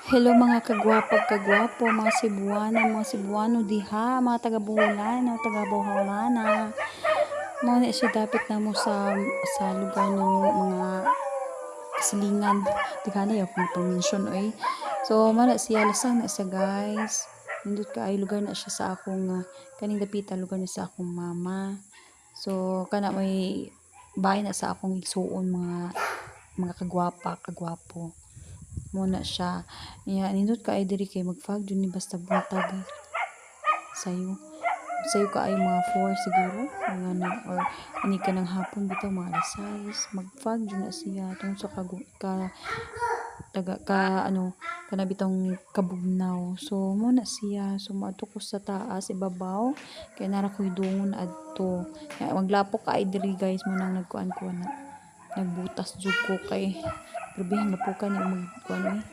Hello mga kagwapag-kagwapo, mga Cebuano diha, mga taga-Buholan, mga taga-Buholana. Mao na siya dapat na mo sa lugar ng mga kasilingan. Tigana ya kung pang-mention oy. So mana siya lasang na siya guys. Nindot ka ay lugar na siya sa akong kaning dapita lugar na sa akong mama. So kana may bahay na sa akong igsuon mga kagwapa, kagwapo. Muna siya. Nindot ka ay diri kay mag-fog ni basta buntag sayo. Sayo ka ay mga 4 siguro. Mga na, or ani ka ng hapon bitaw mga alas 6. Mag-fog na siya. Tungod sa kana bitong kabugnaw. So muna siya. So maadto ko sa taas ibabaw kay nara ko'y dungon adto. Maglapok ka ay diri guys mo nang nagkuan-kuan na. Nagbutas jud ko kay grabe na po ka ni magkuan ni.